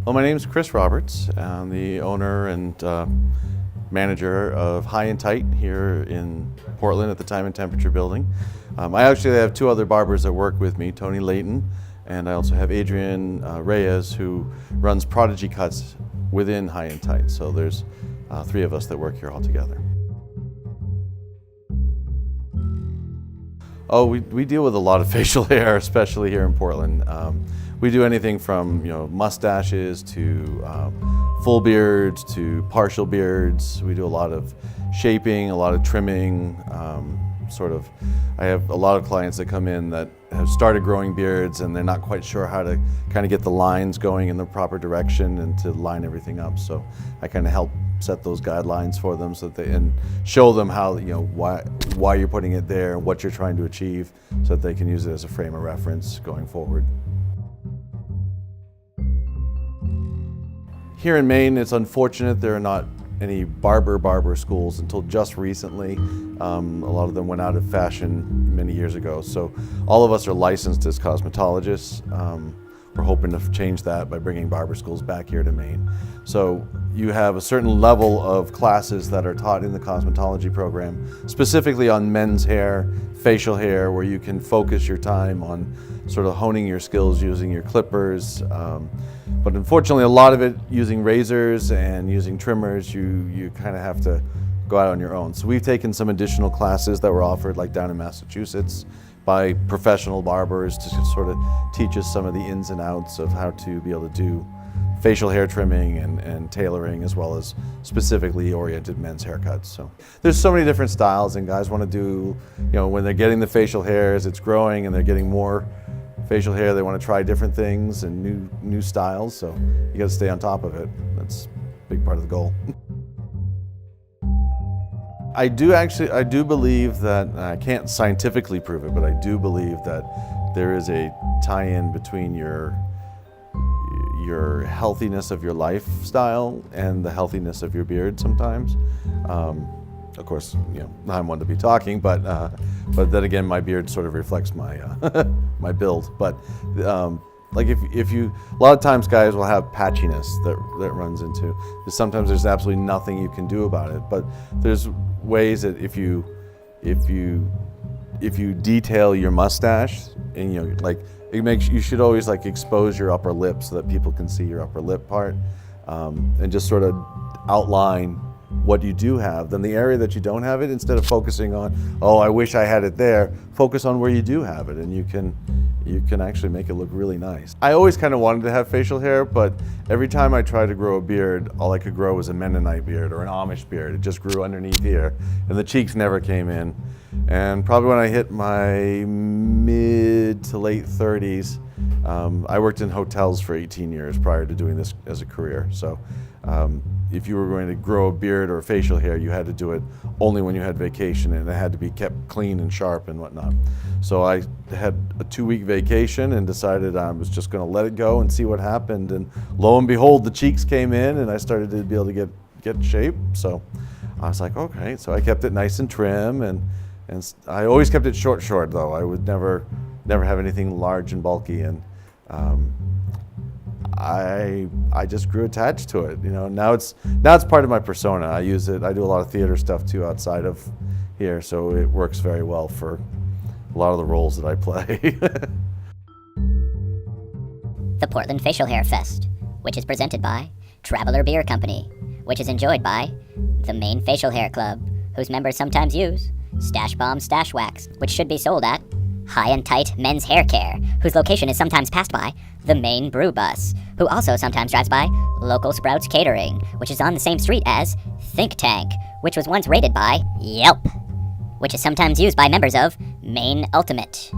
Well, my name is Chris Roberts. I'm the owner and manager of High and Tight here in Portland at the Time and Temperature building. I actually have two other barbers that work with me, Tony Layton, and I also have Adrian Reyes, who runs Prodigy Cuts within High and Tight. So there's three of us that work here all together. Oh, we deal with a lot of facial hair, especially here in Portland. We do anything from mustaches to full beards to partial beards. We do a lot of shaping, a lot of trimming. I have a lot of clients that come in that have started growing beards and they're not quite sure how to kind of get the lines going in the proper direction and to line everything up. So I kind of help set those guidelines for them so that they and show them how why you're putting it there, what you're trying to achieve, so that they can use it as a frame of reference going forward. Here in Maine, it's unfortunate there are not any barber schools until just recently. A lot of them went out of fashion many years ago. So all of us are licensed as cosmetologists. We're hoping to change that by bringing barber schools back here to Maine. So you have a certain level of classes that are taught in the cosmetology program, specifically on men's hair, facial hair, where you can focus your time on sort of honing your skills using your clippers. But unfortunately, a lot of it using razors and using trimmers, you kind of have to go out on your own. So we've taken some additional classes that were offered, like down in Massachusetts, by professional barbers to sort of teach us some of the ins and outs of how to be able to do facial hair trimming and tailoring, as well as specifically oriented men's haircuts. So there's so many different styles, and guys want to do, when they're getting the facial hairs, it's growing and they're getting more facial hair, they want to try different things and new styles, so you got to stay on top of it. That's a big part of the goal. I do believe that, I can't scientifically prove it, but I do believe that there is a tie-in between your healthiness of your lifestyle and the healthiness of your beard sometimes. Of course, I'm one to be talking, but then again, my beard sort of reflects my my build. But like if you, a lot of times guys will have patchiness that runs into. Sometimes there's absolutely nothing you can do about it. But there's ways that if you detail your mustache, and you should always expose your upper lip so that people can see your upper lip part, and just sort of outline what you do have. Then the area that you don't have it, instead of focusing on, oh, I wish I had it there, focus on where you do have it, and you can actually make it look really nice. I always kind of wanted to have facial hair, but every time I tried to grow a beard, all I could grow was a Mennonite beard or an Amish beard. It just grew underneath here, and the cheeks never came in. And probably when I hit my mid to late 30s, I worked in hotels for 18 years prior to doing this as a career. So if you were going to grow a beard or facial hair, you had to do it only when you had vacation, and it had to be kept clean and sharp and whatnot. So I had a 2-week vacation and decided I was just going to let it go and see what happened. And lo and behold, the cheeks came in, and I started to be able to get shape. So I was like, okay. So I kept it nice and trim, and I always kept it short though. I would never have anything large and bulky, and I just grew attached to it. Now it's part of my persona. I use it. I do a lot of theater stuff too outside of here, so it works very well for a lot of the roles that I play. The Portland Facial Hair Fest, which is presented by Traveler Beer Company, which is enjoyed by the Maine Facial Hair Club, whose members sometimes use Stash Bomb Stash Wax, which should be sold at High and Tight Men's Hair Care, whose location is sometimes passed by the Maine Brew Bus, who also sometimes drives by Local Sprouts Catering, which is on the same street as Think Tank, which was once rated by Yelp, which is sometimes used by members of Maine Ultimate.